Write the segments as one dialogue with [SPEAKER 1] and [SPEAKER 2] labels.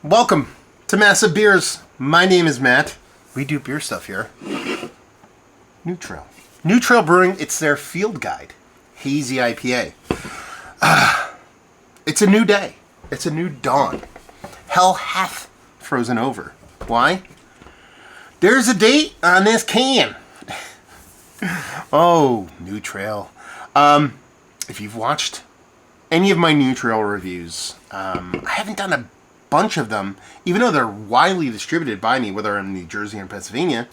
[SPEAKER 1] Welcome to Massive Beers. My name is Matt. We do beer stuff here. New Trail Brewing, it's their field guide. Hazie IPA. It's a new day. It's a new dawn. Hell hath frozen over. Why? There's a date on this can. Oh, New Trail. If you've watched any of my New Trail reviews, I haven't done a bunch of them, even though they're widely distributed by me, whether I'm in New Jersey or in Pennsylvania.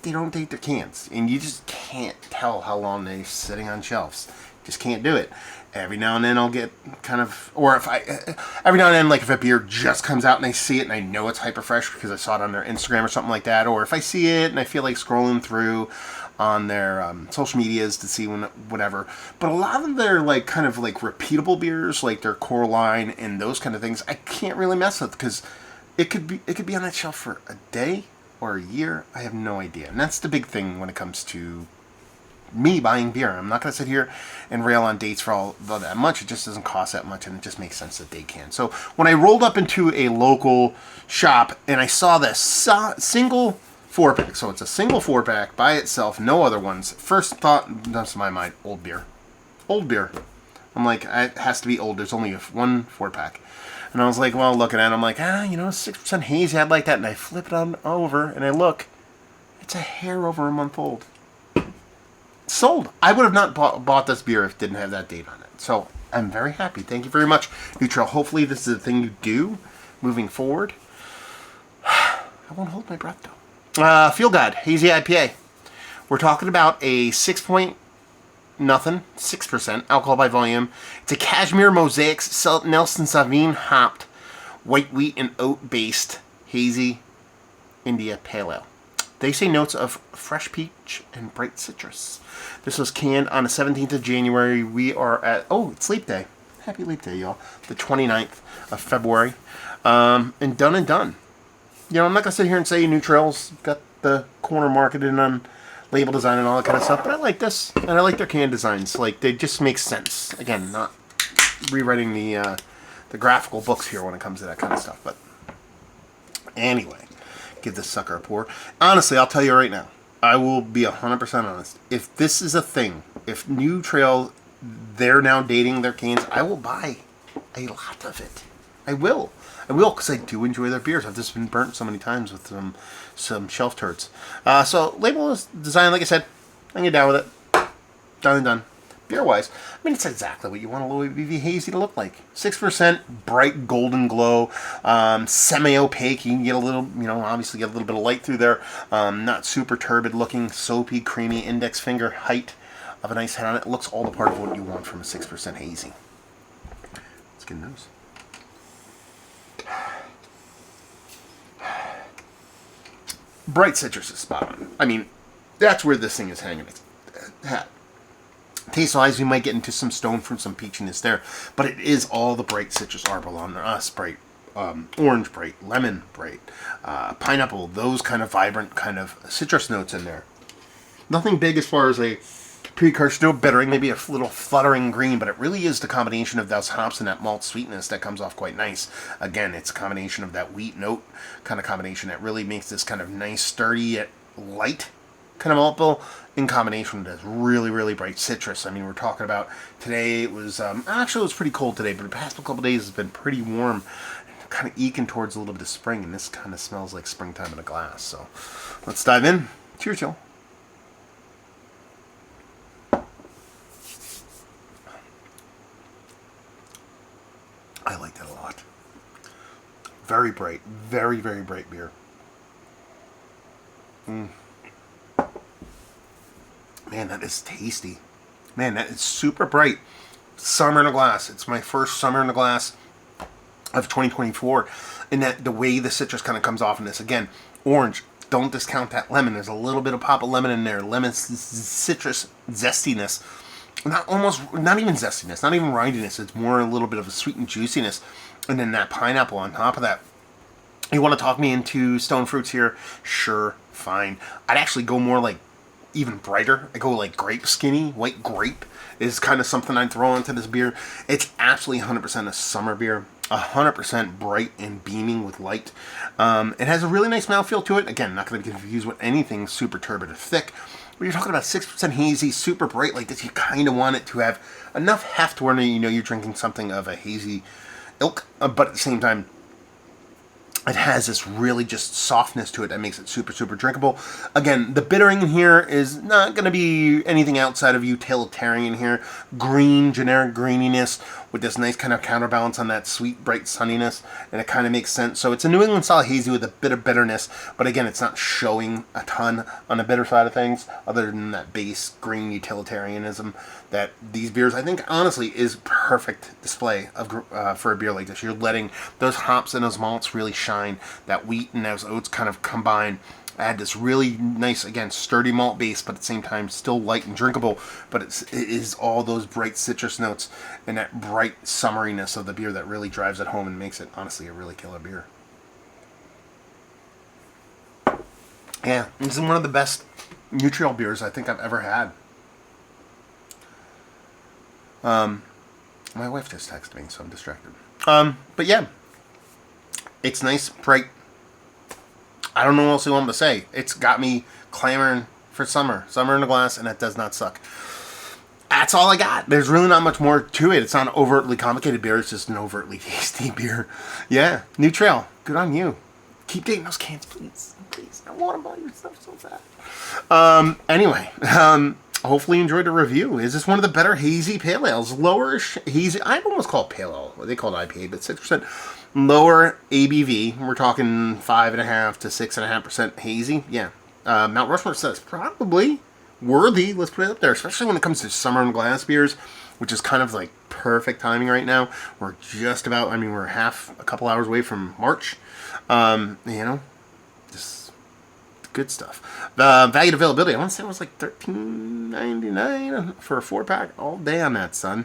[SPEAKER 1] They don't date their cans, and you just can't tell how long they're sitting on shelves. Just can't do it. Every now and then I'll get kind of, or every now and then, like if a beer just comes out and I see it and I know it's hyper fresh because I saw it on their Instagram or something like that, or if I see it and I feel like scrolling through on their social medias to see whatever. But a lot of their like kind of like repeatable beers, like their core line and those kind of things, I can't really mess with because it could be on that shelf for a day or a year. I have no idea, and that's the big thing when it comes to me buying beer. I'm not going to sit here and rail on dates for all that much. It just doesn't cost that much, and it just makes sense that they can. So when I rolled up into a local shop and I saw this single 4-pack, so it's a single 4-pack by itself, no other ones. First thought comes to my mind, old beer. Old beer. I'm like, it has to be old. There's only one 4-pack. And I was like, well, looking at it, I'm like, 6% hazy, I'd like that. And I flip it on over and I look, it's a hair over a month old. Sold. I would have not bought this beer if it didn't have that date on it. So I'm very happy. Thank you very much, New Trail. Hopefully this is a thing you do moving forward. I won't hold my breath though. Field Guide, Hazie IPA. We're talking about a 6% alcohol by volume. It's a Cashmere Mosaics Nelson Sauvin hopped white wheat and oat based hazy India Pale Ale. They say notes of fresh peach and bright citrus. This was canned on the 17th of January. We are at, it's Leap Day. Happy Leap Day, y'all. The 29th of February. And done. You know, I'm not going to sit here and say New Trail's got the corner marketed on label design and all that kind of stuff, but I like this. And I like their can designs. Like, they just make sense. Again, not rewriting the graphical books here when it comes to that kind of stuff. But anyway, give this sucker a pour. Honestly, I'll tell you right now, I will be 100% honest. If this is a thing, if New Trail, they're now dating their cans, I will buy a lot of it. I will, because I do enjoy their beers. I've just been burnt so many times with some shelf turds. So label is designed, like I said, I can get down with it. Done and done. Beer-wise, I mean, it's exactly what you want a low ABV hazy to look like. 6%, bright golden glow, semi-opaque. You can get a little, obviously get a little bit of light through there. Not super turbid looking, soapy, creamy index finger height of a nice head on it. It looks all the part of what you want from a 6% hazy. Let's get a nose. Bright citrus is spot on. I mean, that's where this thing is hanging its hat. Taste-wise, we might get into some stone fruit, some peachiness there, but it is all the bright citrus, arbolon, bright, orange bright, lemon bright, pineapple, those kind of vibrant kind of citrus notes in there. Nothing big as far as a precursor, no bittering, maybe a little fluttering green, but it really is the combination of those hops and that malt sweetness that comes off quite nice. Again, it's a combination of that wheat note kind of combination that really makes this kind of nice, sturdy, yet light kind of malt bill in combination with this really, really bright citrus. I mean, we're talking about today, it was, actually it was pretty cold today, but the past couple of days has been pretty warm, kind of eking towards a little bit of spring, and this kind of smells like springtime in a glass. So let's dive in. Cheers, y'all. I like that a lot. Very bright. Very, very bright beer. Man, that is tasty. Man, that is super bright. Summer in a glass. It's my first summer in a glass of 2024. And that the way the citrus kind of comes off in this. Again, orange. Don't discount that lemon. There's a little bit of pop of lemon in there. Lemon citrus zestiness. Not even zestiness, not even rindiness. It's more a little bit of a sweet and juiciness. And then that pineapple on top of that. You want to talk me into stone fruits here? Sure, fine. I'd actually go more like even brighter. I go like grape skinny. White grape is kind of something I'd throw into this beer. It's absolutely 100% a summer beer. 100% bright and beaming with light. It has a really nice mouthfeel to it. Again, not going to be confused with anything super turbid or thick. When you're talking about 6% hazy, super bright like this, you kind of want it to have enough heft where you know you're drinking something of a hazy ilk, but at the same time, it has this really just softness to it that makes it super, super drinkable. Again, the bittering in here is not going to be anything outside of utilitarian here. Green, generic greeniness with this nice kind of counterbalance on that sweet, bright sunniness, and it kind of makes sense. So it's a New England style hazy with a bit of bitterness, but again, it's not showing a ton on the bitter side of things, other than that base green utilitarianism that these beers, I think, honestly, is perfect display of for a beer like this. You're letting those hops and those malts really shine. That wheat and those oats kind of combine. Add this really nice, again, sturdy malt base, but at the same time still light and drinkable. But it is all those bright citrus notes and that bright summeriness of the beer that really drives it home and makes it, honestly, a really killer beer. Yeah, this is one of the best Nutriol beers I think I've ever had. My wife just texted me, so I'm distracted. But yeah, it's nice, bright. I don't know what else you want to say. It's got me clamoring for summer. Summer in a glass, and it does not suck. That's all I got. There's really not much more to it. It's not an overtly complicated beer. It's just an overtly tasty beer. Yeah, Nutriol. Good on you. Keep dating those cans, please. Please. I want to buy your stuff so bad. Anyway, hopefully you enjoyed the review. Is this one of the better hazy pale ales? Lower-ish hazy. I'd almost call it pale ale. They call it IPA, but 6%. Lower ABV. We're talking 5.5 to 6.5% hazy. Yeah. Mount Rushmore says probably worthy. Let's put it up there, especially when it comes to summer and glass beers, which is kind of like perfect timing right now. We're just about, I mean, we're a couple hours away from March. You know, just good stuff. The value availability, I want to say it was like $13.99 for a 4-pack all day on that, son.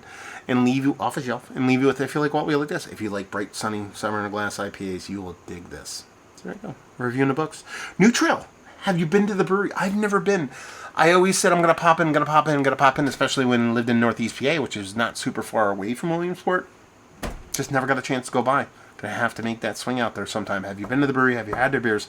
[SPEAKER 1] And leave you off the shelf and leave you with, if you like what we like this. If you like bright, sunny, summer in a glass IPAs, you will dig this. So there you go. Reviewing the books. Nutriol. Have you been to the brewery? I've never been. I always said I'm going to pop in, especially when I lived in Northeast PA, which is not super far away from Williamsport. Just never got a chance to go by. Gonna have to make that swing out there sometime. Have you been to the brewery? Have you had their beers?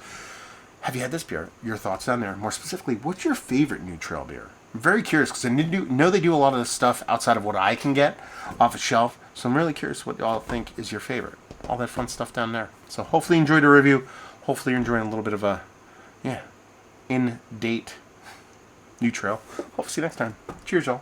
[SPEAKER 1] Have you had this beer? Your thoughts down there. More specifically, what's your favorite Nutriol beer? I'm very curious because I know they do a lot of this stuff outside of what I can get off a shelf. So I'm really curious what y'all think is your favorite. All that fun stuff down there. So hopefully you enjoyed the review. Hopefully you're enjoying a little bit of a, in-date Nutriol. Hope to see you next time. Cheers, y'all.